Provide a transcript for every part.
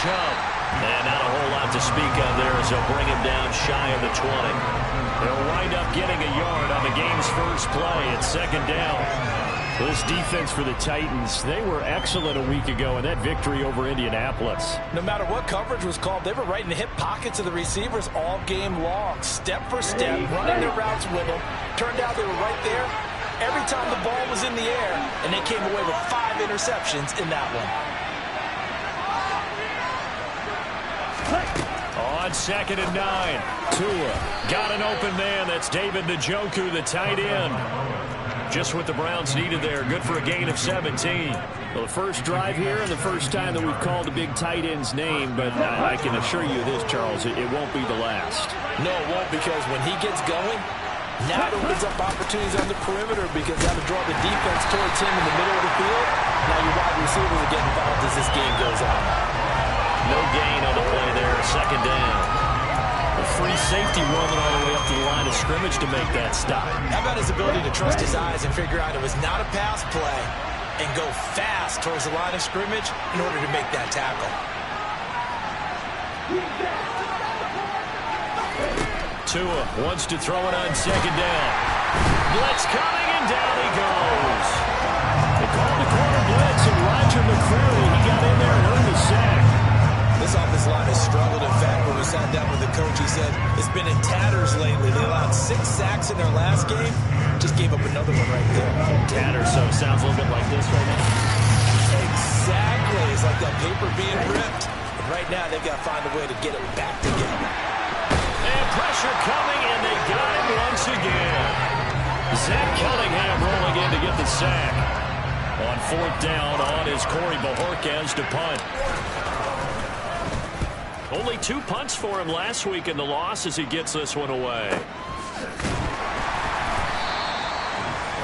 Chubb. And not a whole lot to speak of there as they'll bring him down shy of the 20. They'll wind up getting a yard on the game's first play at second down. This defense for the Titans, they were excellent a week ago in that victory over Indianapolis. No matter what coverage was called, they were right in the hip pockets of the receivers all game long. Step for step, running their routes with them. Turned out they were right there every time the ball was in the air, and they came away with 5 interceptions in that one. On 2nd and 9, Tua got an open man. That's David Njoku, the tight end. Just what the Browns needed there. Good for a gain of 17. Well, the first drive here and the first time that we've called the big tight end's name, but I can assure you this, Charles, it won't be the last. No, it won't, because when he gets going, now it opens up opportunities on the perimeter because that'll draw the defense towards him in the middle of the field. Now your wide receivers will get involved as this game goes on. No gain on the play there, second down. A free safety rolling all the way up to the line of scrimmage to make that stop. How about his ability to trust his eyes and figure out it was not a pass play and go fast towards the line of scrimmage in order to make that tackle. Tua wants to throw it on second down. Blitz coming, and down he goes. They called the corner blitz, and Roger McCreary, he got in there and earned the sack. This offensive line has struggled. In fact, when we sat down with the coach, he said it's been in tatters lately. They allowed 6 sacks in their last game. Just gave up another one right there. Tatters, so it sounds a little bit like this right now. Exactly. It's like that paper being ripped. And right now, they've got to find a way to get it back together. And pressure coming, and they got him once again. Zach Cunningham rolling in to get the sack. On 4th down, on is Corey Bojorquez to punt. Only 2 punts for him last week in the loss as he gets this one away.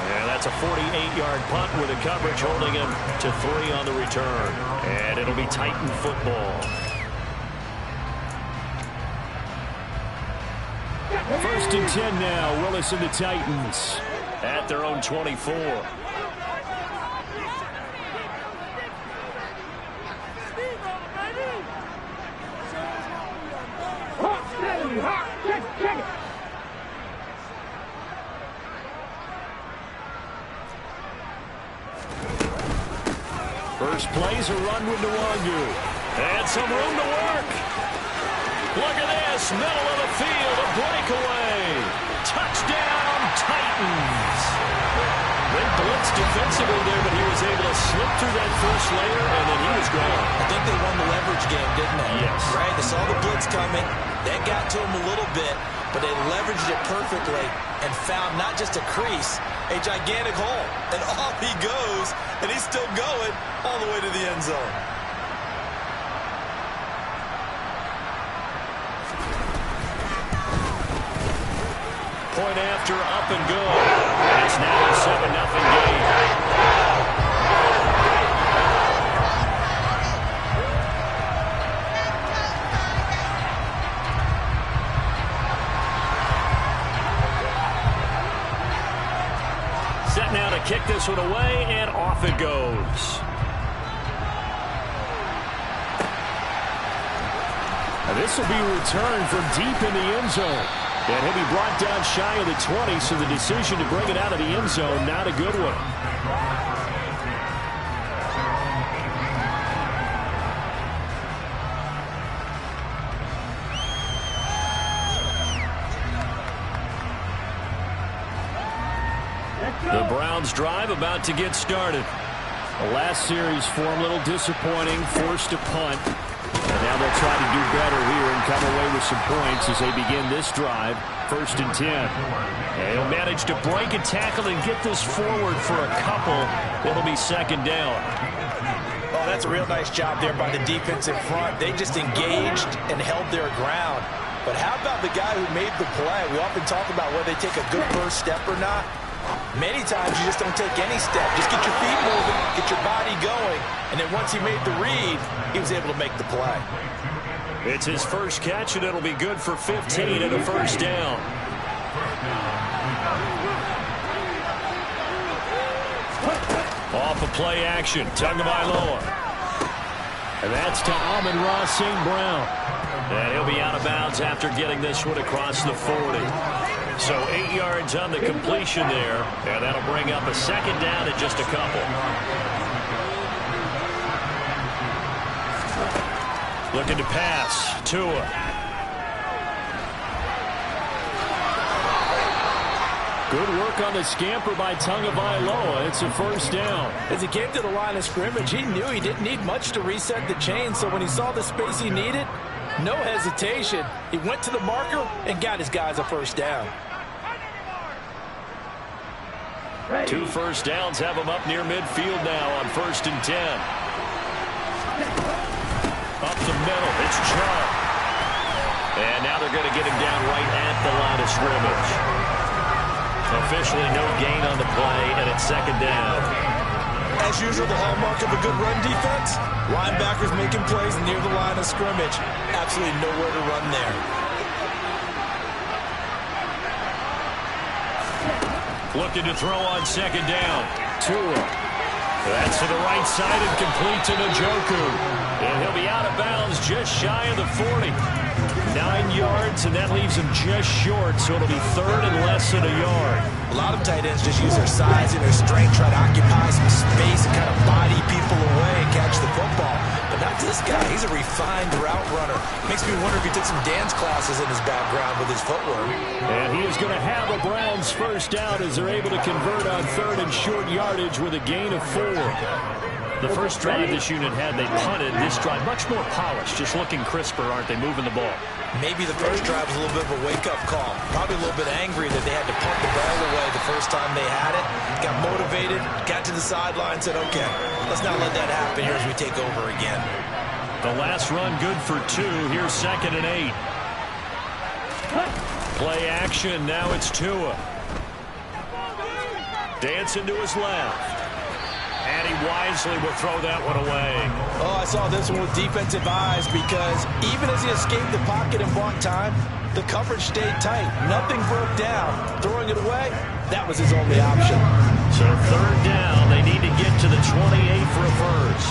And that's a 48-yard punt with a coverage holding him to 3 on the return. And it'll be Titan football. 1st and 10 now. Willis and the Titans at their own 24. First play's a run with Nwangu. And some room to work. Look at this. Middle of the field. A breakaway. Touchdown, Titans. They blitzed defensively there, but he was able to slip through that first layer, and then he was gone. I think they won the leverage game, didn't they? Yes. Right? They saw the blitz coming. That got to him a little bit, but they leveraged it perfectly and found not just a crease, a gigantic hole. And off he goes, and he's still going all the way to the end zone. Point after, up and good. And it's now a 7-0 game. Set now to kick this one away, and off it goes. Now this will be returned from deep in the end zone. And he'll be brought down shy of the 20, so the decision to bring it out of the end zone, not a good one. The Browns drive about to get started. The last series for them, a little disappointing, forced to punt. And now they'll try to do better here and come away with some points as they begin this drive. 1st and 10. And he'll manage to break a tackle and get this forward for a couple. It'll be 2nd down. Oh, that's a real nice job there by the defense in front. They just engaged and held their ground. But how about the guy who made the play? We often talk about whether they take a good first step or not. Many times you just don't take any step. Just get your feet moving, get your body going, and then once he made the read, he was able to make the play. It's his first catch, and it'll be good for 15 and a 1st down. Off of play action, Tagovailoa. And that's to Amon-Ra St. Brown. And he'll be out of bounds after getting this one across the 40. So 8 yards on the completion there. And that'll bring up a second down in just a couple. Looking to pass. Tua. Good work on the scamper by Tagovailoa. It's a first down. As he came to the line of scrimmage, he knew he didn't need much to reset the chain. So when he saw the space he needed, no hesitation. He went to the marker and got his guys a first down. 2 first downs have him up near midfield now on 1st and 10. Up the middle, it's Chubb. And now they're going to get him down right at the line of scrimmage. Officially no gain on the play, and it's second down. As usual, the hallmark of a good run defense, linebackers making plays near the line of scrimmage. Absolutely nowhere to run there. Looking to throw on second down. Tua. That's to the right side and complete to Njoku. And he'll be out of bounds just shy of the 40. 9 yards, and that leaves him just short, so it'll be third and less than a yard. A lot of tight ends just use their size and their strength, try to occupy some space and kind of body people away and catch the football. But not this guy. He's a refined route runner. Makes me wonder if he took some dance classes in his background with his footwork. And he is going to have a Browns first down as they're able to convert on third and short yardage with a gain of 4. The first drive this unit had, they punted. This drive, much more polished, just looking crisper, aren't they, moving the ball? Maybe the first drive was a little bit of a wake-up call. Probably a little bit angry that they had to punt the ball away the first time they had it. Got motivated, got to the sideline, said, okay, let's not let that happen here as we take over again. The last run good for 2. Here's 2nd and 8. Play action. Now it's Tua. Dancing to his left. And he wisely will throw that one away. Oh, I saw this one with defensive eyes because even as he escaped the pocket and bought time, the coverage stayed tight. Nothing broke down. Throwing it away, that was his only option. So third down, they need to get to the 28 for a first.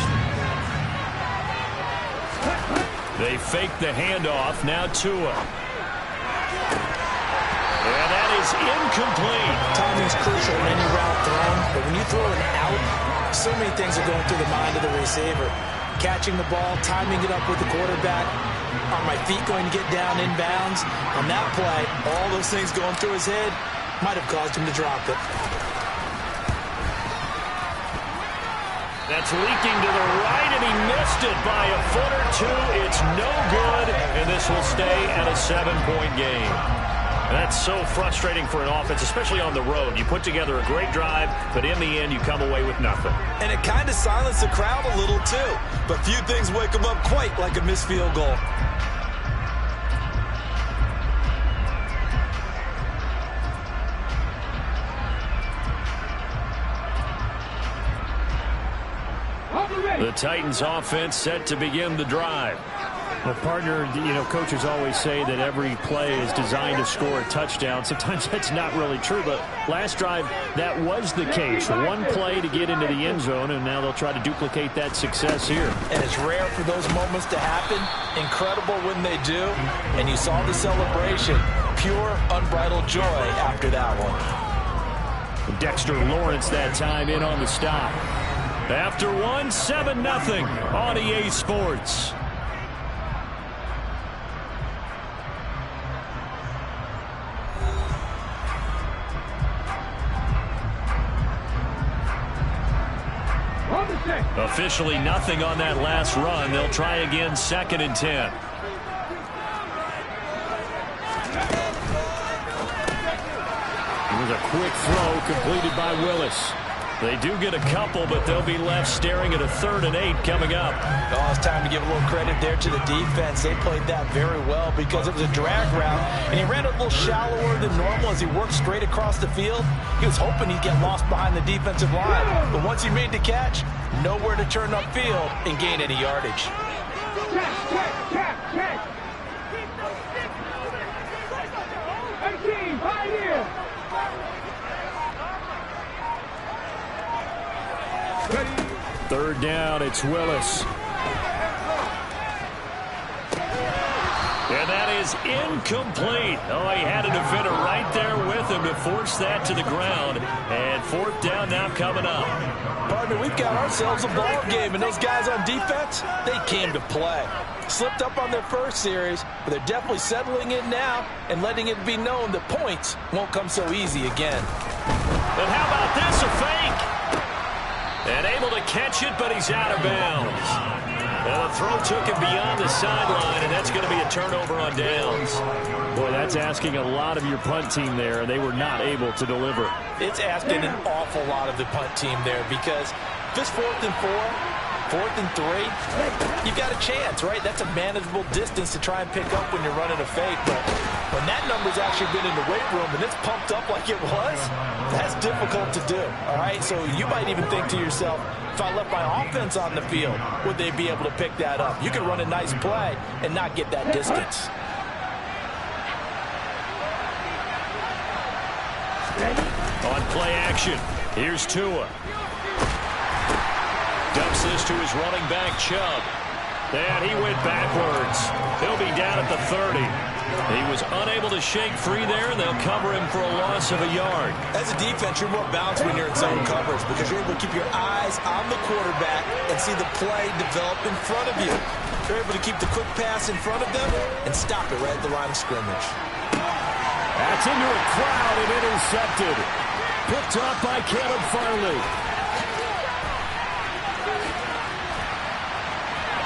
They fake the handoff. Now Tua. And that is incomplete. Timing's crucial in any route thrown, but when you throw an out, so many things are going through the mind of the receiver. Catching the ball, timing it up with the quarterback. Are my feet going to get down inbounds? On that play, all those things going through his head might have caused him to drop it. That's leaking to the right, and he missed it by a foot or 2. It's no good, and this will stay at a 7-point game. That's so frustrating for an offense, especially on the road. You put together a great drive, but in the end, you come away with nothing. And it kind of silenced the crowd a little, too. But few things wake them up quite like a missed field goal. The Titans offense set to begin the drive. Well, partner, coaches always say that every play is designed to score a touchdown. Sometimes that's not really true, but last drive, that was the case. One play to get into the end zone, and now they'll try to duplicate that success here. And it's rare for those moments to happen. Incredible when they do. And you saw the celebration. Pure, unbridled joy after that one. Dexter Lawrence that time in on the stop. After one, 7-0 on EA Sports. Officially nothing on that last run. They'll try again 2nd and 10. It was a quick throw completed by Willis. They do get a couple, but they'll be left staring at a 3rd and 8 coming up. Oh, it's time to give a little credit there to the defense. They played that very well because it was a drag route, and he ran a little shallower than normal as he worked straight across the field. He was hoping he'd get lost behind the defensive line, but once he made the catch, nowhere to turn upfield and gain any yardage. Check. 18, right here. Third down, it's Willis. is incomplete. Oh, he had a defender right there with him to force that to the ground. And fourth down now coming up. Partner, we've got ourselves a ball game, and those guys on defense, they came to play. Slipped up on their first series, but they're definitely settling in now and letting it be known that points won't come so easy again. And how about this, a fake? And able to catch it, but he's out of bounds. Well, the throw took him beyond the sideline, and that's going to be a turnover on downs. Boy, that's asking a lot of your punt team there, and they were not able to deliver. It's asking an awful lot of the punt team there because this 4th and 4, 4th and 3, you've got a chance, right? That's a manageable distance to try and pick up when you're running a fake. But when that number's actually been in the weight room and it's pumped up like it was, that's difficult to do, all right? So you might even think to yourself, if I left my offense on the field, would they be able to pick that up? You can run a nice play and not get that distance. On play action, here's Tua. Dumps this to his running back, Chubb. And he went backwards. He'll be down at the 30. He was unable to shake free there, and they'll cover him for a loss of a yard. As a defense, you're more balanced when you're in zone coverage because you're able to keep your eyes on the quarterback and see the play develop in front of you. You're able to keep the quick pass in front of them and stop it right at the line of scrimmage. That's into a crowd and intercepted. Picked up by Caleb Farley.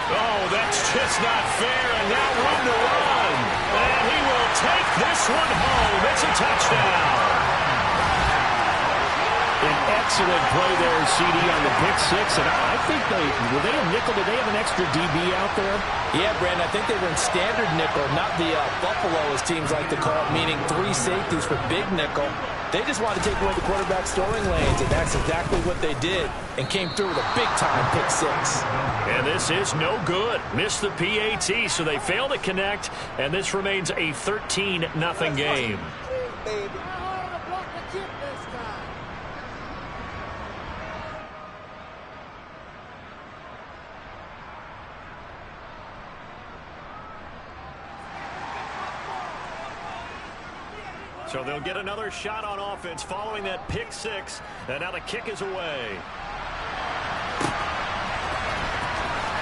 Oh, that's just not fair, and now room to run. And he will take this one home. It's a touchdown. An excellent play there, CD, on the pick six. And I think were they a nickel? Did they have an extra DB out there? Yeah, Brandon, I think they were in standard nickel, not the Buffalo, as teams like to call it, meaning 3 safeties for big nickel. They just wanted to take away the quarterback's throwing lanes, and that's exactly what they did, and came through with a big-time pick six. And this is no good. Missed the PAT, so they fail to connect, and this remains a 13-0 game. So they'll get another shot on offense following that pick six. And now the kick is away.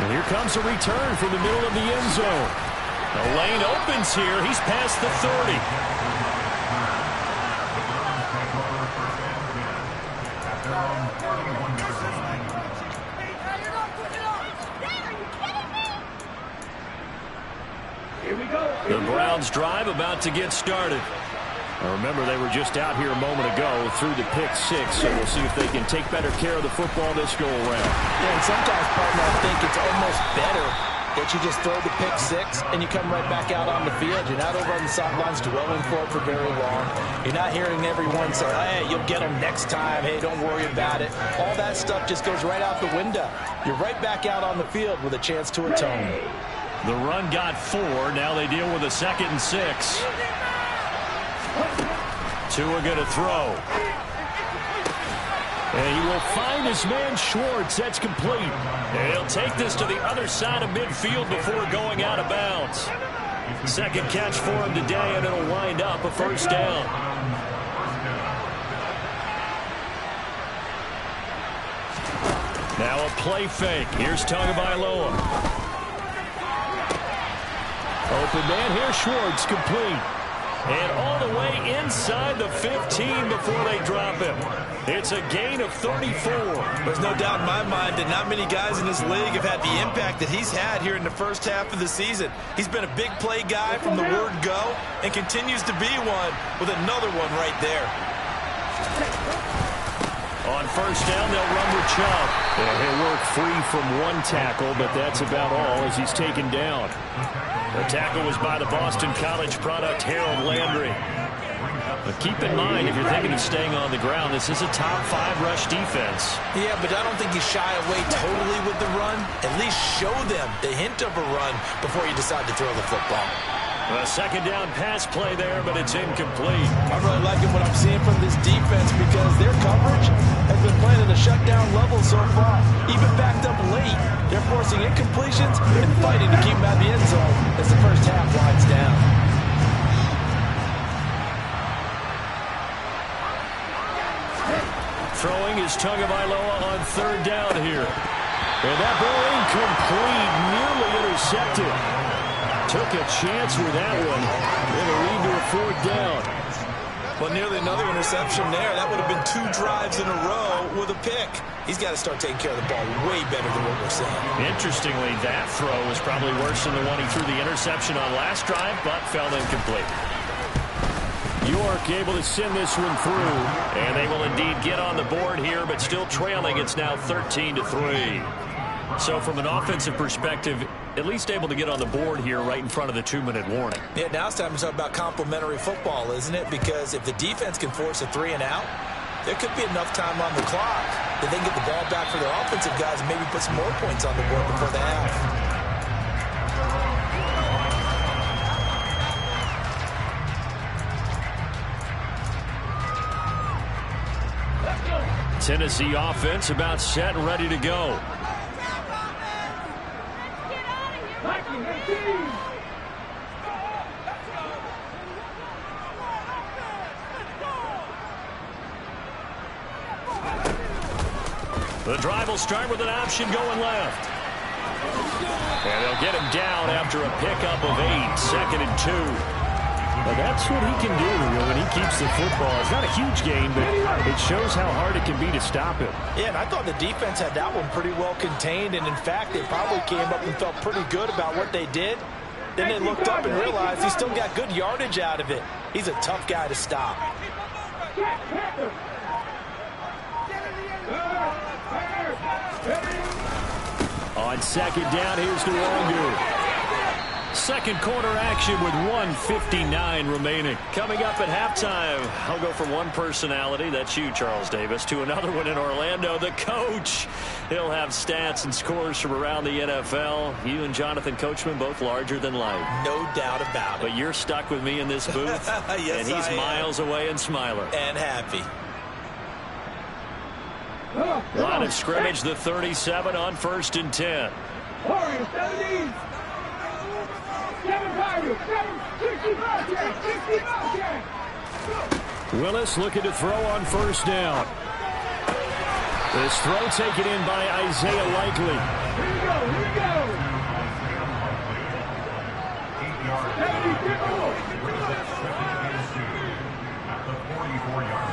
And here comes a return from the middle of the end zone. The lane opens here. He's past the 30. The Browns drive about to get started. Now remember, they were just out here a moment ago through the pick six, so we'll see if they can take better care of the football this go-around. Yeah, and sometimes, partner, I think it's almost better that you just throw the pick six and you come right back out on the field. You're not over on the sidelines dwelling for it for very long. You're not hearing everyone say, hey, you'll get them next time. Hey, don't worry about it. All that stuff just goes right out the window. You're right back out on the field with a chance to atone. The run got 4. Now they deal with a 2nd and 6. Tua going to throw. And he will find his man Schwartz. That's complete. And he'll take this to the other side of midfield before going out of bounds. Second catch for him today, and it'll wind up a first down. Now a play fake. Here's Tagovailoa. Open man here, Schwartz, complete. And all the way inside the 15 before they drop him. It's a gain of 34. There's no doubt in my mind that not many guys in this league have had the impact that he's had here in the first half of the season. He's been a big play guy from the word go and continues to be one with another one right there. On first down, they'll run with Chubb. And he'll work free from one tackle, but that's about all as he's taken down. The tackle was by the Boston College product, Harold Landry. But keep in mind, if you're thinking of staying on the ground, this is a top 5 rush defense. Yeah, but I don't think you shy away totally with the run. At least show them the hint of a run before you decide to throw the football. A second down pass play there, but it's incomplete. I'm really liking what I'm seeing from this defense because their coverage has been playing at a shutdown level so far. Even backed up late, they're forcing incompletions and fighting to keep them out of the end zone as the first half winds down. is Tagovailoa on third down here. And that ball incomplete, nearly intercepted. Took a chance with that one. It'll lead to a fourth down. Well, nearly another interception there. That would have been 2 drives in a row with a pick. He's got to start taking care of the ball way better than what we're seeing. Interestingly, that throw was probably worse than the one he threw the interception on last drive, but fell incomplete. York able to send this one through, and they will indeed get on the board here, but still trailing. It's now 13-3. So from an offensive perspective, at least able to get on the board here right in front of the 2-minute warning. Yeah, now it's time to talk about complementary football, isn't it? Because if the defense can force a 3 and out, there could be enough time on the clock that they can get the ball back for their offensive guys and maybe put some more points on the board before the half. Tennessee offense about set and ready to go. The drive will start with an option going left. And they'll get him down after a pickup of 8, 2nd and 2. Well, that's what he can do when he keeps the football. It's not a huge gain, but it shows how hard it can be to stop him. Yeah, and I thought the defense had that one pretty well contained, and in fact, they probably came up and felt pretty good about what they did. Then they looked up and realized he still got good yardage out of it. He's a tough guy to stop. On second down, here's Nwangu. Second quarter action with 1:59 remaining. Coming up at halftime, I'll go from one personality, that's you, Charles Davis, to another one in Orlando, the coach. He'll have stats and scores from around the NFL. You and Jonathan Coachman both larger than life. No doubt about it. But you're stuck with me in this booth, yes, and he's miles away and smiling. And happy. Line of scrimmage, the 37 on 1st and 10. Warriors, 70. 60 Willis looking to throw on 1st down. This throw taken in by Isaiah Likely. Here we go, here we go. 74 yards.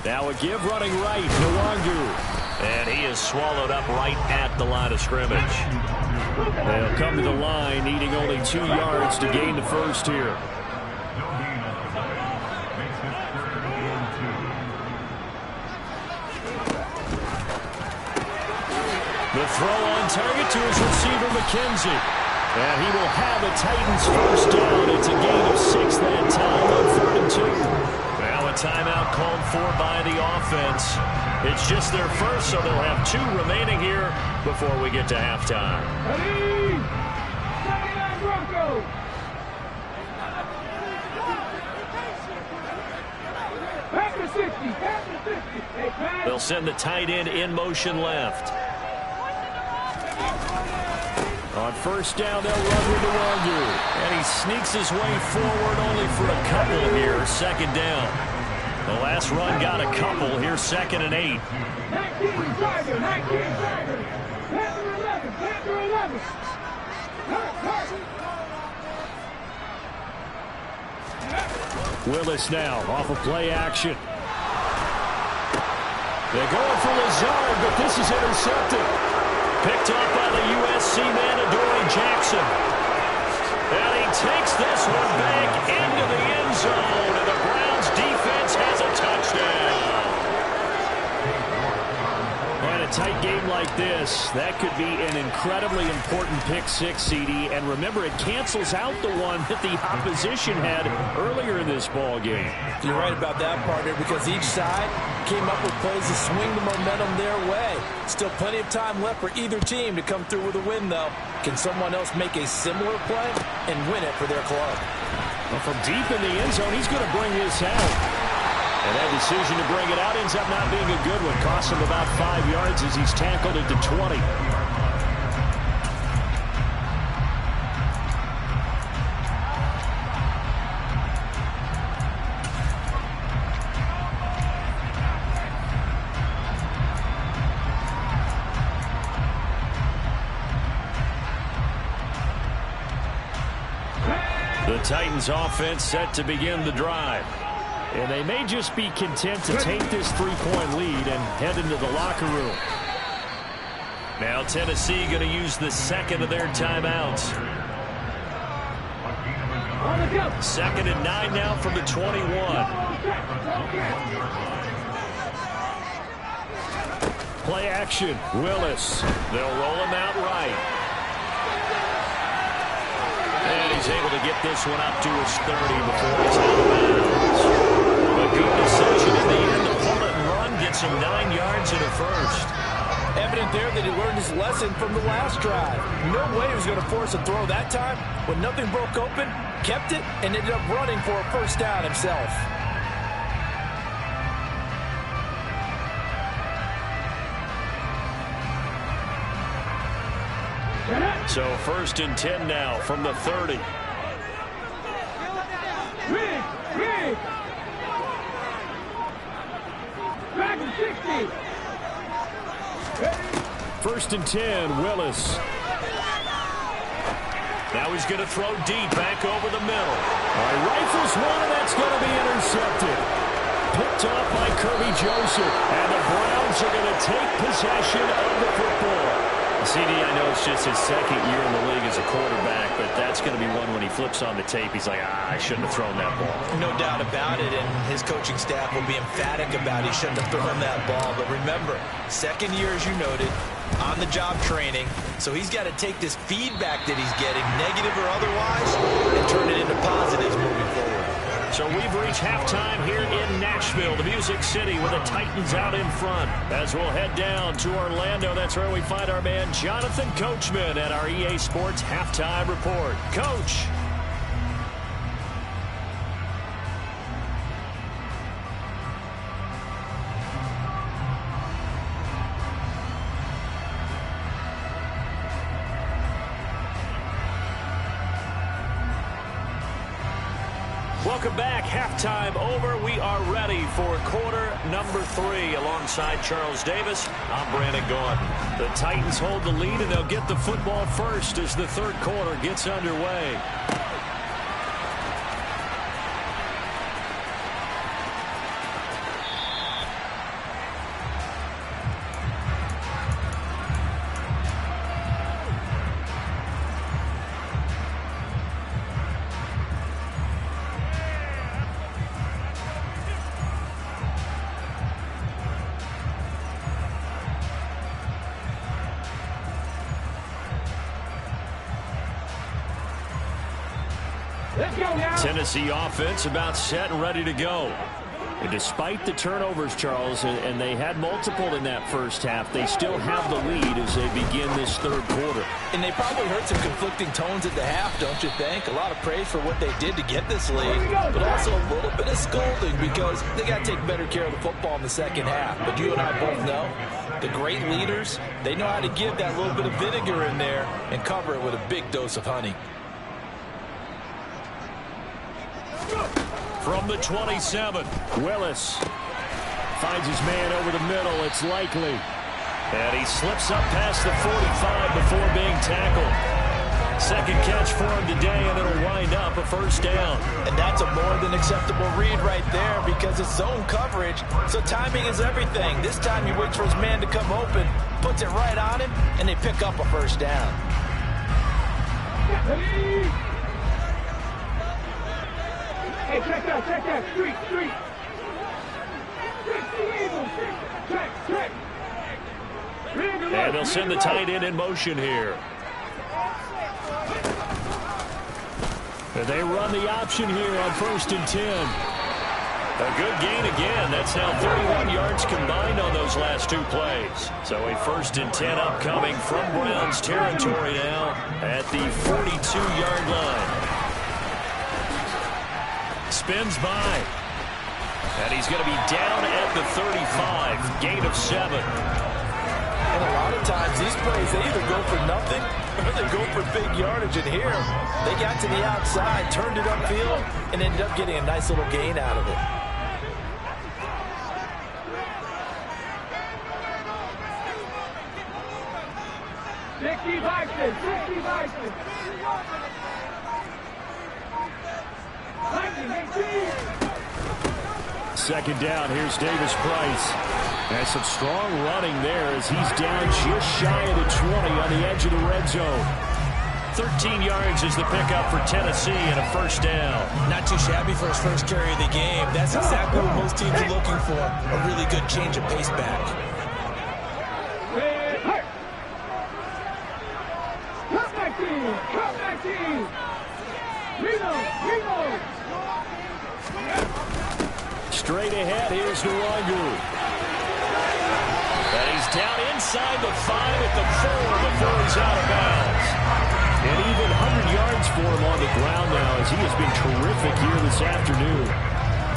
Now a give running right, Nwangu. And he is swallowed up right at the line of scrimmage. They'll come to the line, needing only 2 yards to gain the first here. The throw on target to his receiver, McKenzie. And he will have a Titans first down. It's a gain of 6 that time on 3rd and 2. Now a timeout called for by the offense. It's just their first, so they'll have 2 remaining here before we get to halftime. Ready? 79 Broncos. Back to 60. Back to 50. They'll send the tight end in motion left. On 1st down, they'll run with Nwangu. And he sneaks his way forward only for a couple here. 2nd down. The last run got a couple. Here's 2nd and 8. 19 Tiger, 19 Tiger. Panther 11, Panther 11. Willis now off of play action. They're going for Lazard, but this is intercepted. Picked off by the USC man, Adoree Jackson. And he takes this one back into the end zone, and the Browns defense has a touchdown. And a tight game like this, that could be an incredibly important pick 6, CD. And remember, it cancels out the one that the opposition had earlier in this ball game. You're right about that, partner, because each side came up with plays to swing the momentum their way. Still plenty of time left for either team to come through with a win, though. Can someone else make a similar play and win it for their club? Well, from deep in the end zone, he's going to bring this out. And that decision to bring it out ends up not being a good one. Costs him about 5 yards as he's tackled into 20. The Titans offense set to begin the drive. And they may just be content to take this 3-point lead and head into the locker room. Now Tennessee going to use the second of their timeouts. 2nd and 9 now from the 21. Play action. Willis. They'll roll him out right. And he's able to get this one up to his 30 before he's out of bounds. A good decision in the end to pull it and run. Gets him 9 yards in a first. Evident there that he learned his lesson from the last drive. No way he was going to force a throw that time. When nothing broke open, kept it, and ended up running for a first down himself. So 1st and 10 now from the 30. Back to 60. 1st and 10, Willis. Now he's going to throw deep back over the middle. Rifles one, and that's going to be intercepted. Picked off by Kirby Joseph. And the Browns are going to take possession of the football. CD, I know it's just his 2nd year in the league as a quarterback, but that's going to be one when he flips on the tape. He's like, I shouldn't have thrown that ball. No doubt about it, and his coaching staff will be emphatic about he shouldn't have thrown that ball. But remember, 2nd year, as you noted, on-the-job training, so he's got to take this feedback that he's getting, negative or otherwise, and turn it into positives moving forward. So we've reached halftime here in Nashville, the Music City, with the Titans out in front. As we'll head down to Orlando, that's where we find our man Jonathan Coachman at our EA Sports Halftime Report. Coach. Welcome back. Halftime over. We are ready for quarter number 3. Alongside Charles Davis, I'm Brandon Gaudin. The Titans hold the lead, and they'll get the football first as the 3rd quarter gets underway. Tennessee offense about set and ready to go. And despite the turnovers, Charles, and they had multiple in that first half, they still have the lead as they begin this 3rd quarter. And they probably heard some conflicting tones at the half, don't you think? A lot of praise for what they did to get this lead, but also a little bit of scolding because they got to take better care of the football in the 2nd half. But you and I both know the great leaders, they know how to give that little bit of vinegar in there and cover it with a big dose of honey. From the 27, Willis finds his man over the middle. It's Likely. And he slips up past the 45 before being tackled. 2nd catch for him today, and it'll wind up a first down. And that's a more than acceptable read right there because it's zone coverage, so timing is everything. This time he waits for his man to come open, puts it right on him, and they pick up a first down. Hey, check that, street. Check. And they'll send the tight end in motion here. And they run the option here on 1st and 10. A good gain again. That's now 31 yards combined on those last 2 plays. So a 1st and 10 upcoming from Browns territory now at the 42-yard line. Spins by. And he's going to be down at the 35. Gain of 7. And a lot of times these plays, they either go for nothing or they go for big yardage. And here, they got to the outside, turned it upfield, and ended up getting a nice little gain out of it. Second down, here's Davis Price. And some strong running there as he's down just shy of the 20 on the edge of the red zone. 13 yards is the pickup for Tennessee and a first down. Not too shabby for his first carry of the game. That's exactly what most teams are looking for. A really good change of pace back. Comeback team. Reno. Straight ahead, here's Nwangu. And he's down inside the 5 at the 4 before he's out of bounds. And even 100 yards for him on the ground now as he has been terrific here this afternoon.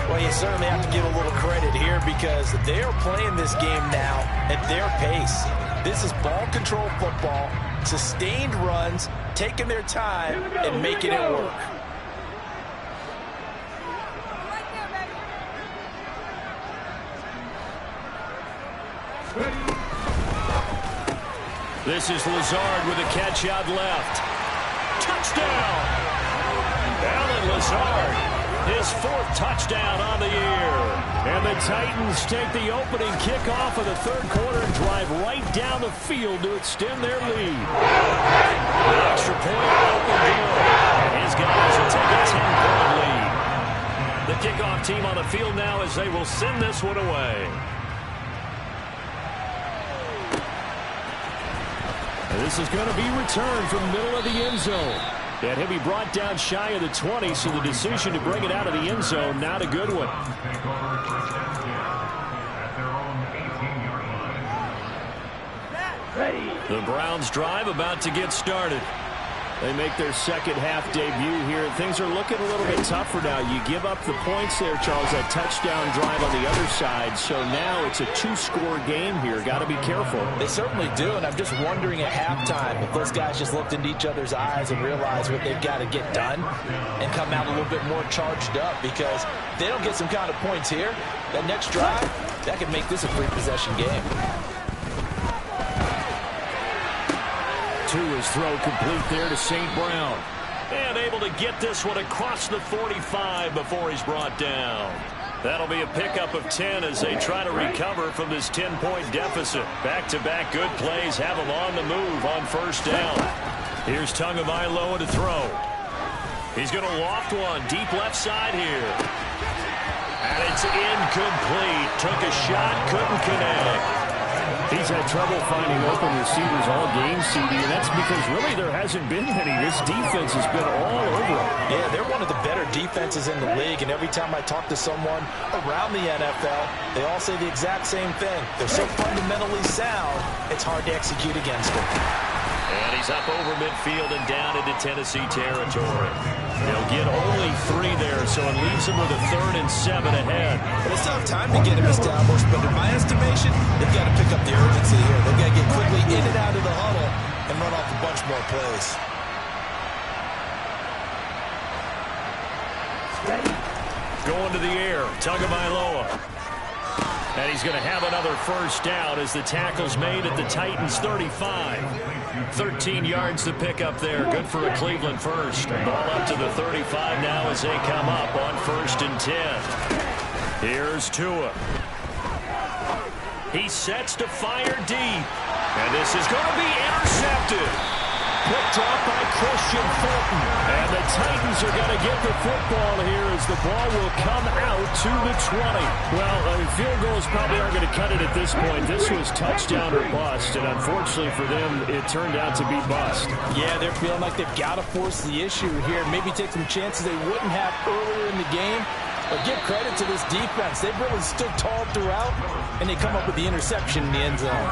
Well, you certainly have to give a little credit here because they are playing this game now at their pace. This is ball control football, sustained runs, taking their time and making it work. This is Lazard with a catch out left. Touchdown! Allen Lazard, his 4th touchdown on the year. And the Titans take the opening kickoff of the third quarter and drive right down the field to extend their lead. The extra point opened good. And his guys will take a 10-point lead. The kickoff team on the field now as they will send this one away. This is going to be returned from the middle of the end zone. And he'll be brought down shy of the 20, so the decision to bring it out of the end zone, not a good one. The Browns drive about to get started. They make their second half debut here. Things are looking a little bit tougher now. You give up the points there, Charles, that touchdown drive on the other side. So now it's a 2-score game here. Got to be careful. They certainly do, and I'm just wondering at halftime if those guys just looked into each other's eyes and realized what they've got to get done and come out a little bit more charged up, because if they don't get some kind of points here, that next drive, that could make this a 3-possession game. His throw complete there to St. Brown. And able to get this one across the 45 before he's brought down. That'll be a pickup of 10 as they try to recover from this 10-point deficit. Back-to-back good plays have them on the move on first down. Here's Tagovailoa to throw. He's going to loft one deep left side here. And it's incomplete. Took a shot, couldn't connect. He's had trouble finding open receivers all game, CD, and that's because really there hasn't been any. This defense has been all over him. Yeah, they're one of the better defenses in the league, and every time I talk to someone around the NFL, they all say the exact same thing. They're so fundamentally sound, it's hard to execute against them. And he's up over midfield and down into Tennessee territory. They'll get only 3 there, so it leaves them with a 3rd and 7 ahead. They still have time to get him established, but in my estimation, they've got to pick up the urgency here. They've got to get quickly in and out of the huddle and run off a bunch more plays. Going to the air, Tagovailoa. And he's going to have another first down as the tackle's made at the Titans' 35. 13 yards to pick up there. Good for a Cleveland first. Ball up to the 35 now as they come up on 1st and 10. Here's Tua. He sets to fire deep. And this is going to be intercepted. Picked off by Christian Fulton. And the Titans are going to get the football here as the ball will come out to the 20. Well, field goals probably aren't going to cut it at this point. This was touchdown or bust, and unfortunately for them, it turned out to be bust. Yeah, they're feeling like they've got to force the issue here. Maybe take some chances they wouldn't have earlier in the game. But give credit to this defense. They've really stood tall throughout, and they come up with the interception in the end zone.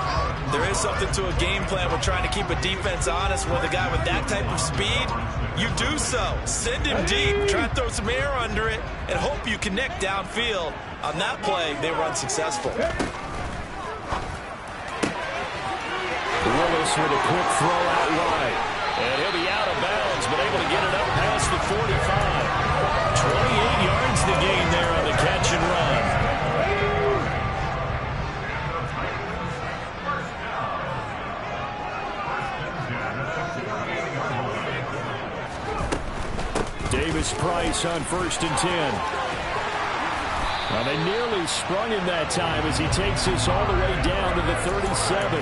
There is something to a game plan with trying to keep a defense honest with a guy with that type of speed. You do so. Send him deep, try and throw some air under it, and hope you connect downfield. On that play, they were unsuccessful. Willis with a quick throw out wide. And he'll be out of bounds, but able to get it up past the 45. 28 yards the gain there on the catch and run. Davis-Price on 1st and 10. Well, they nearly sprung him that time as he takes this all the way down to the 37.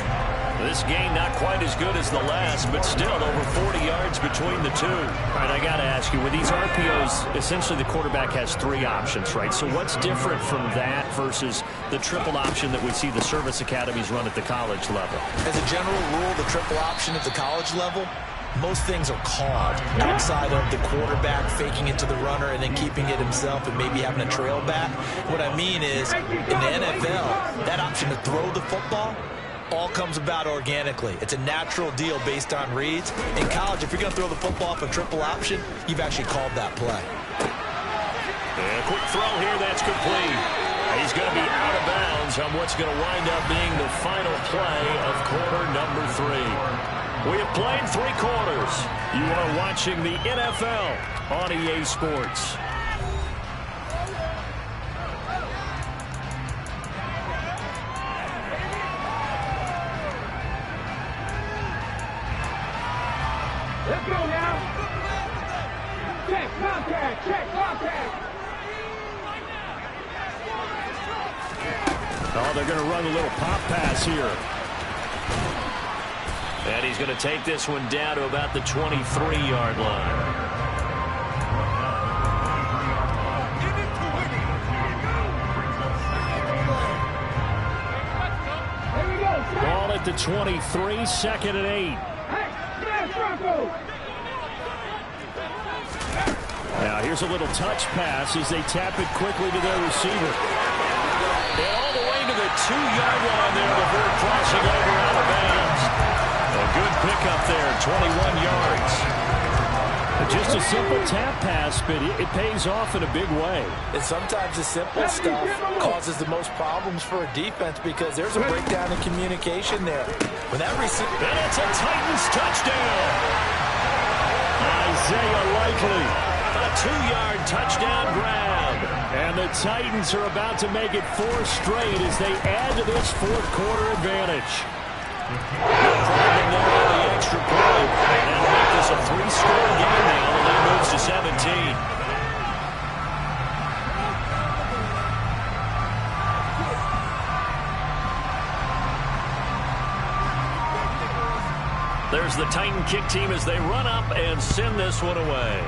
This gain not quite as good as the last, but still over 40 yards between the two. All right, I got to ask you, with these RPOs, essentially the quarterback has 3 options, right? So what's different from that versus the triple option that we see the service academies run at the college level? As a general rule, the triple option at the college level, most things are called outside of the quarterback faking it to the runner and then keeping it himself and maybe having a trail back. What I mean is, in the NFL, that option to throw the football all comes about organically. It's a natural deal based on reads. In college, if you're going to throw the football off a triple option, you've actually called that play. And a quick throw here, that's complete. He's going to be out of bounds on what's going to wind up being the final play of quarter number 3. We have played 3 quarters. You are watching the NFL on EA Sports. Let's go now. Check contact. Check contact. Oh, they're going to run a little pop pass here. And he's going to take this one down to about the 23-yard line. Ball at the 23, 2nd and 8. Now here's a little touch pass as they tap it quickly to their receiver. And all the way to the 2-yard line there before crossing over out of bounds. A good pickup there, 21 yards. Just a simple tap pass, but it pays off in a big way. And sometimes the simple stuff causes the most problems for a defense because there's a breakdown in communication there. When that receiver... And it's a Titans touchdown. Isaiah Likely. A 2-yard touchdown grab. And the Titans are about to make it 4 straight as they add to this 4th quarter advantage. Problem there on the extra point. And that'll make this a 3-score game now. The lead moves to 17. There's the Titan kick team as they run up and send this one away.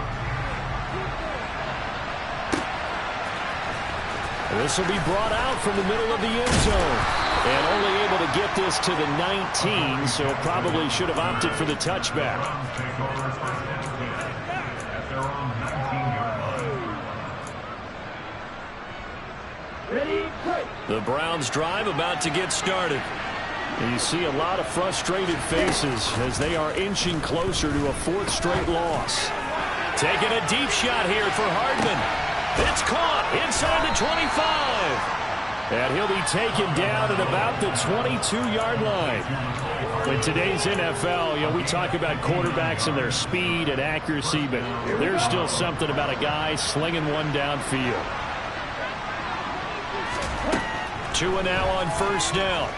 This will be brought out from the middle of the end zone. And only able to get this to the 19, so probably should have opted for the touchback. The Browns drive about to get started. And you see a lot of frustrated faces as they are inching closer to a 4th straight loss. Taking a deep shot here for Hardman. It's caught inside the 25. And he'll be taken down at about the 22-yard line. In today's NFL, you know, we talk about quarterbacks and their speed and accuracy, but there's still something about a guy slinging one downfield. Tua now on 1st down.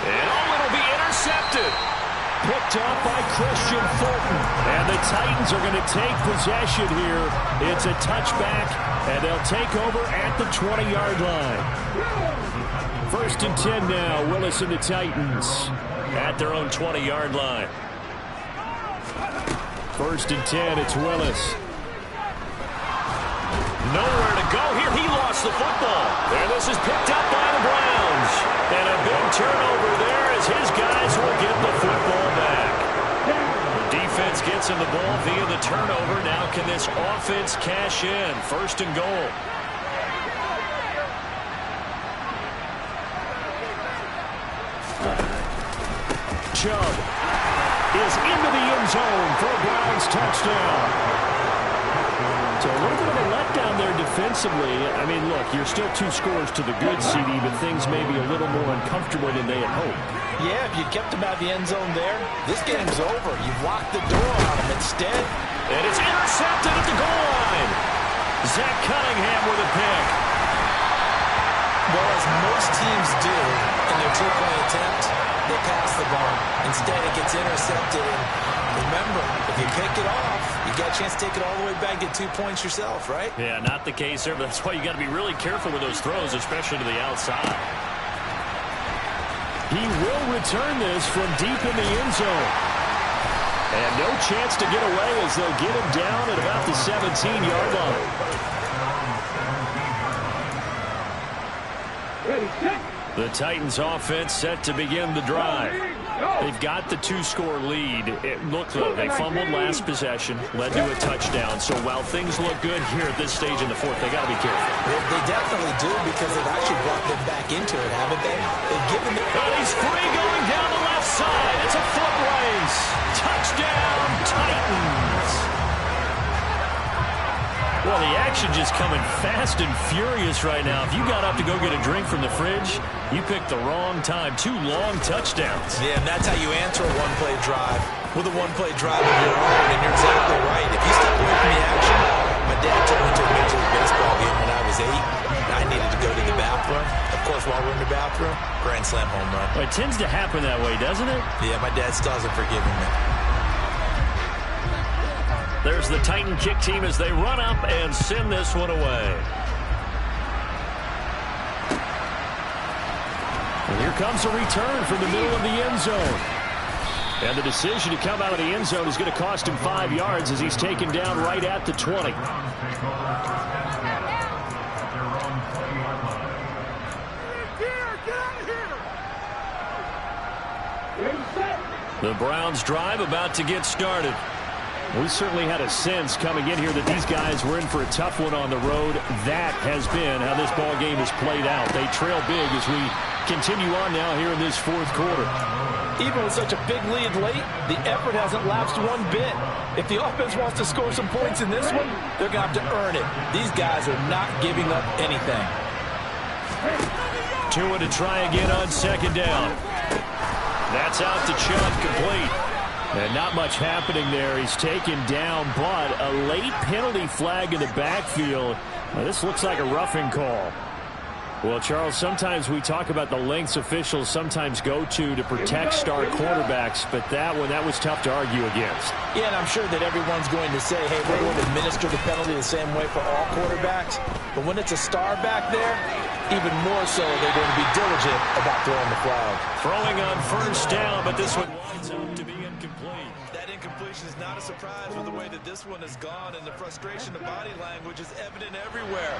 And it'll be intercepted. Picked up by Christian Fulton. And the Titans are going to take possession here. It's a touchback, and they'll take over at the 20-yard line. 1st and 10 now. Willis and the Titans at their own 20-yard line. 1st and 10, it's Willis. Nowhere to go here. He lost the football. And this is picked up by the Browns. And a big turnover there as his guys will get the football back. The defense gets him the ball via the turnover. Now can this offense cash in? 1st and goal. Chubb is into the end zone for a Browns touchdown. So a little bit of a letdown there defensively. I mean, look, you're still 2 scores to the good, CD, but things may be a little more uncomfortable than they had hoped. Yeah, if you kept him out of the end zone there, this game's over. You've locked the door on him instead. And it's intercepted at the goal line. Zach Cunningham with a pick. Well, as most teams do in their 2-point attempt, they pass the ball. Instead, it gets intercepted. And Remember, if you pick it off, you got a chance to take it all the way back and get 2 points yourself, right? Yeah, not the case there, but that's why you got to be really careful with those throws, especially to the outside. He will return this from deep in the end zone. And no chance to get away as they'll get him down at about the 17-yard line. Ready, set. The Titans offense set to begin the drive. They've got the 2-score lead. It looked like they fumbled last possession, led to a touchdown. So while things look good here at this stage in the fourth, they got to be careful. They definitely do because they've actually brought them back into it, haven't they? They've given them... And he's free going down the left side. It's a foot race. Touchdown, Titans. Well, the action just coming fast and furious right now. If you got up to go get a drink from the fridge, you picked the wrong time. 2 long touchdowns. Yeah, and that's how you answer a one-play drive with a one-play drive of your own, and you're exactly right. If you step away from the action, my dad took me to a Major League Baseball game when I was 8. I needed to go to the bathroom. Of course, while we're in the bathroom, grand slam home run. Well, it tends to happen that way, doesn't it? Yeah, my dad still hasn't forgiven me. There's the Titan kick team as they run up and send this one away. And here comes a return from the middle of the end zone. And the decision to come out of the end zone is going to cost him 5 yards as he's taken down right at the 20. The Browns drive about to get started. We certainly had a sense coming in here that these guys were in for a tough one on the road. That has been how this ball game has played out. They trail big as we continue on now here in this fourth quarter. Even with such a big lead late, the effort hasn't lapsed one bit. If the offense wants to score some points in this one, they're going to have to earn it. These guys are not giving up anything. Tua to try again on second down. That's out to Chubb, complete. And not much happening there. He's taken down, but a late penalty flag in the backfield. Now, this looks like a roughing call. Well, Charles, sometimes we talk about the lengths officials sometimes go to protect star quarterbacks, but that was tough to argue against. Yeah, and I'm sure that everyone's going to say, hey, we're going to administer the penalty the same way for all quarterbacks. But when it's a star back there, even more so, they're going to be diligent about throwing the flag. Throwing on first down, but this one winds up to be incomplete. That incompletion is not a surprise with the way that this one has gone, and the frustration of body language is evident everywhere.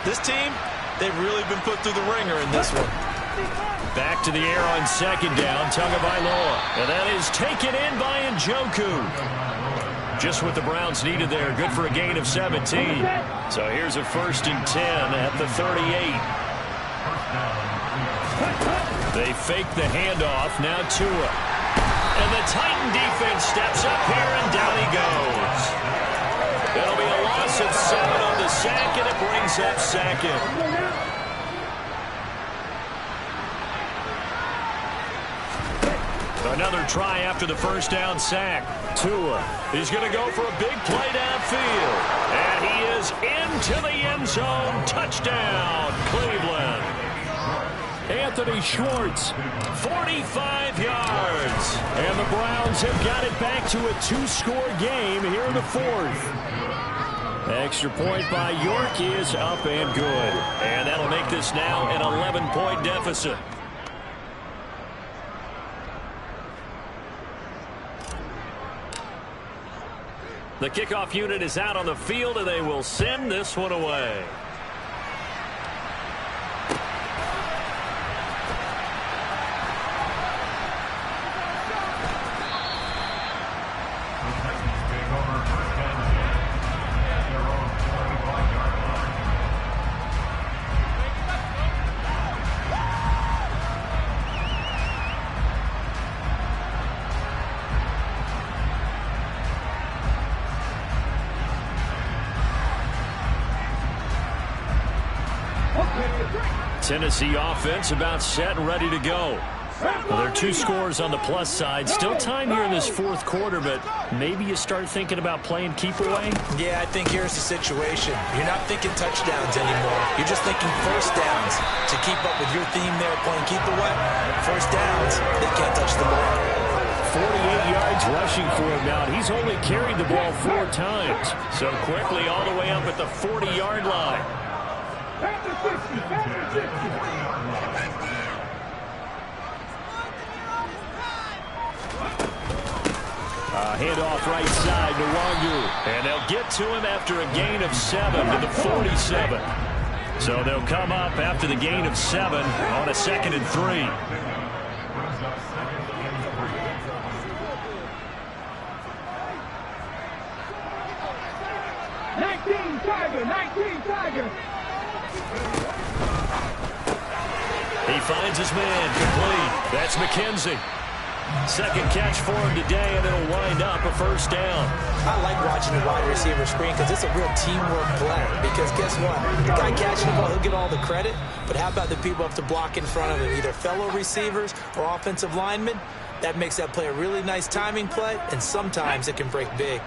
This team, they've really been put through the ringer in this one. Back to the air on second down, Tagovailoa. And that is taken in by Njoku. Just what the Browns needed there. Good for a gain of 17. So here's a 1st and 10 at the 38. They fake the handoff. Now Tua. And the Titan defense steps up here, and down he goes. It'll be a loss of 7 on the sack, and it brings up second. Another try after the first down sack. Tua is going to go for a big play downfield. And he is into the end zone. Touchdown, Cleveland. Anthony Schwartz, 45 yards. And the Browns have got it back to a 2-score game here in the fourth. Extra point by York is up and good. And that'll make this now an 11-point deficit. The kickoff unit is out on the field, and they will send this one away. Tennessee offense about set and ready to go. Well, there are 2 scores on the plus side. Still time here in this fourth quarter, but maybe you start thinking about playing keep away? Yeah, I think here's the situation. You're not thinking touchdowns anymore. You're just thinking first downs. To keep up with your theme there, playing keep away, first downs, they can't touch the ball. 48 yards rushing for him now. He's only carried the ball 4 times. So quickly all the way up at the 40-yard line. Handoff right side to Wangu. And they'll get to him after a gain of 7 to the 47. So they'll come up after the gain of 7 on a 2nd and 3. Tiger. He finds his man complete. That's McKenzie. Second catch for him today, and it'll wind up a first down. I like watching the wide receiver screen because it's a real teamwork play. Because guess what? The guy catching the ball, he'll get all the credit. But how about the people have to block in front of him, either fellow receivers or offensive linemen? That makes that play a really nice timing play, and sometimes it can break big.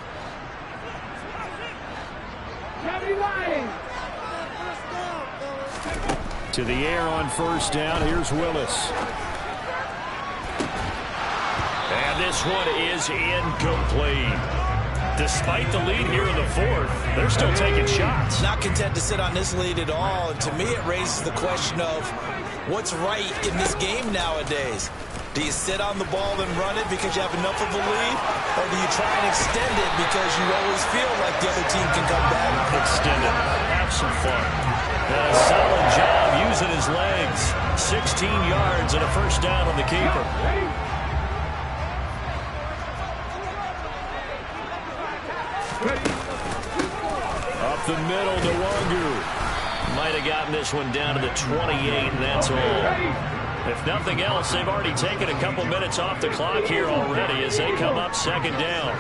To the air on first down. Here's Willis. And this one is incomplete. Despite the lead here in the 4th, they're still taking shots. Not content to sit on this lead at all. And to me, it raises the question of what's right in this game nowadays. Do you sit on the ball and run it because you have enough of a lead? Or do you try and extend it because you always feel like the other team can come back? Extend it. Have some fun. A solid job using his legs. 16 yards and a first down on the keeper. Up the middle to Wangu. Might have gotten this one down to the 28, and that's all. If nothing else, they've already taken a couple minutes off the clock here already as they come up 2nd down.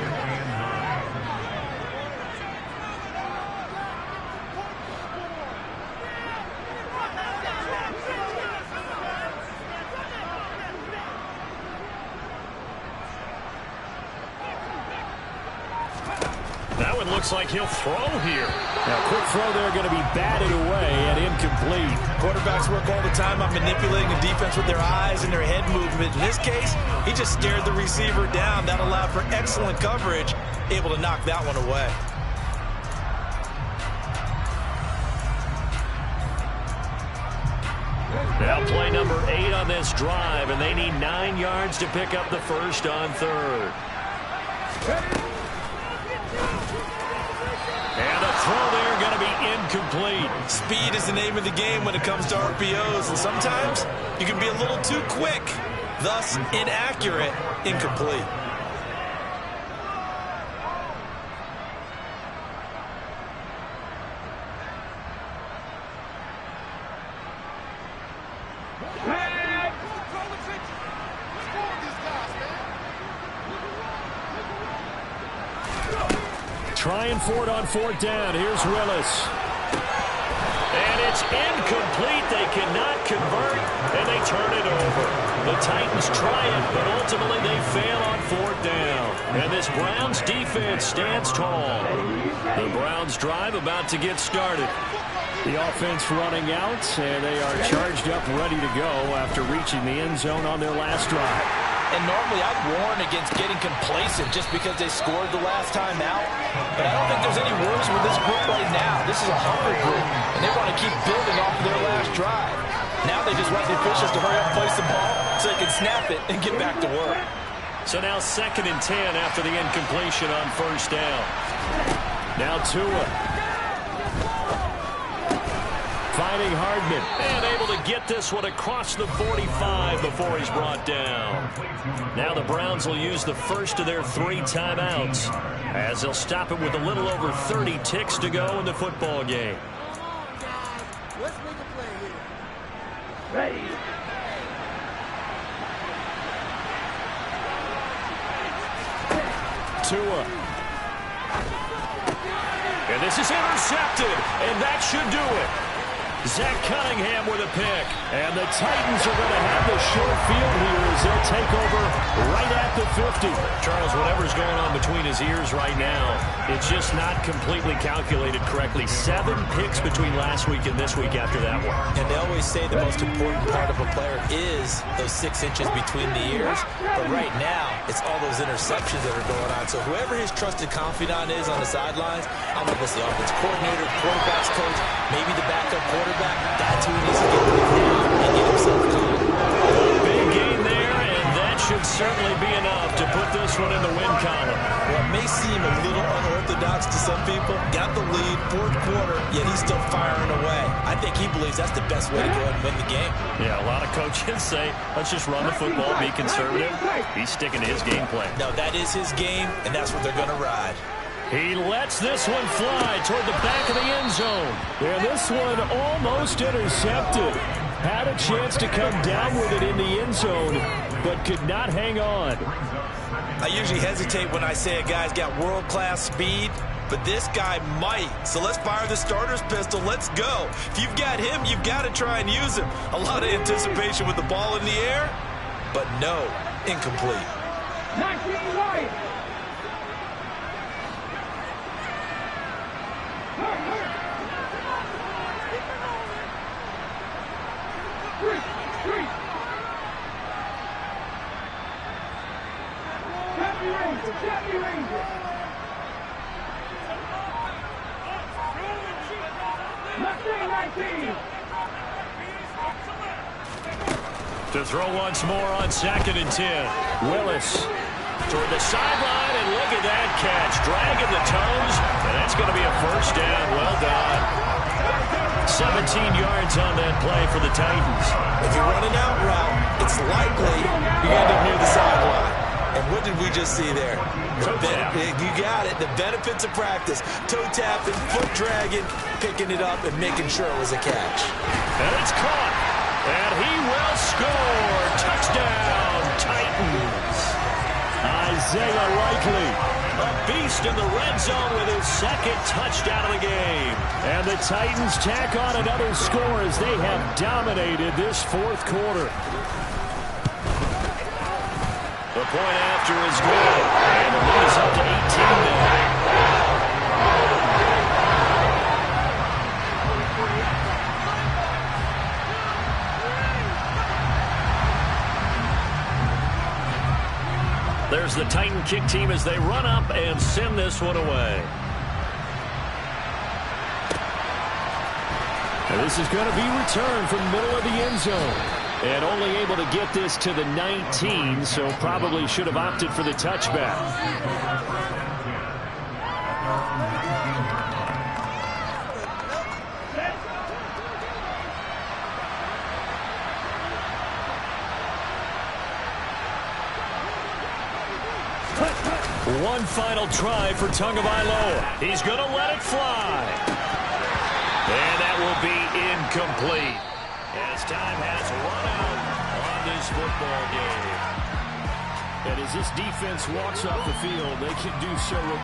That one looks like he'll throw here. Now, quick throw there, going to be batted away and incomplete. Quarterbacks work all the time on manipulating the defense with their eyes and their head movement. In this case, he just stared the receiver down. That allowed for excellent coverage, able to knock that one away. Now play number 8 on this drive, and they need 9 yards to pick up the first on 3rd. And a throw there going to be incomplete. Speed is the name of the game when it comes to RPOs, and sometimes you can be a little too quick, thus inaccurate, incomplete. Trying for it on 4th down. Here's Willis. And it's incomplete. They cannot convert, and they turn it over. The Titans try it, but ultimately they fail on 4th down. And this Browns defense stands tall. The Browns drive about to get started. The offense running out, and they are charged up, ready to go after reaching the end zone on their last drive. And normally I'd warn against getting complacent just because they scored the last time out. But I don't think there's any worries with this group right now. This is a hungry group, and they want to keep building off of their last drive. Now they just want the officials to hurry up and place the ball so they can snap it and get back to work. So now 2nd and 10 after the incompletion on first down. Now Tua. Finding Hardman. And able to get this one across the 45 before he's brought down. Now the Browns will use the first of their 3 timeouts as they'll stop it with a little over 30 ticks to go in the football game. Let's make a play here. Ready. Tua. And this is intercepted, and that should do it. Zach Cunningham with a pick. And the Titans are going to have the short field here as they'll take over right at the 50. Charles, whatever's going on between his ears right now, it's just not completely calculated correctly. 7 picks between last week and this week after that one. And they always say the most important part of a player is those 6 inches between the ears. But right now, it's all those interceptions that are going on. So whoever his trusted confidant is on the sidelines, I don't know if it's the offense coordinator, quarterback's coach, maybe the backup quarterback, that's who he needs to get with him and get himself calm. Big game there, and that should certainly be enough to put this one in the win column. Well, it may seem a little unorthodox to some people. Got the lead, 4th quarter, yet he's still firing away. I think he believes that's the best way to go ahead and win the game. Yeah, a lot of coaches say, let's just run the football, be conservative. He's sticking to his game plan. No, that is his game, and that's what they're going to ride. He lets this one fly toward the back of the end zone. And this one almost intercepted. Had a chance to come down with it in the end zone, but could not hang on. I usually hesitate when I say a guy's got world-class speed, but this guy might. So let's fire the starter's pistol. Let's go. If you've got him, you've got to try and use him. A lot of anticipation with the ball in the air, but no, incomplete. 19 right. Jackie Ranger. Mustang 19. To throw once more on 2nd and 10. Willis toward the sideline, and look at that catch. Dragging the toes, and that's going to be a first down. Well done. 17 yards on that play for the Titans. If you're running out route, it's likely you end up near the sideline. And what did we just see there? You got it. The benefits of practice. Toe tapping, foot dragging, picking it up, and making sure it was a catch. And it's caught. And he will score. Touchdown, Titans. Isaiah Likely. A beast in the red zone with his 2nd touchdown of the game. And the Titans tack on another score as they have dominated this 4th quarter. The point after is good. And the lead is up to 18 now. There's the Titan kick team as they run up and send this one away. And this is going to be returned from the middle of the end zone. And only able to get this to the 19, so probably should have opted for the touchback. One final try for Tagovailoa. He's going to let it fly. And that will be incomplete. As time has run out on this football game. And as this defense walks off the field, they can do so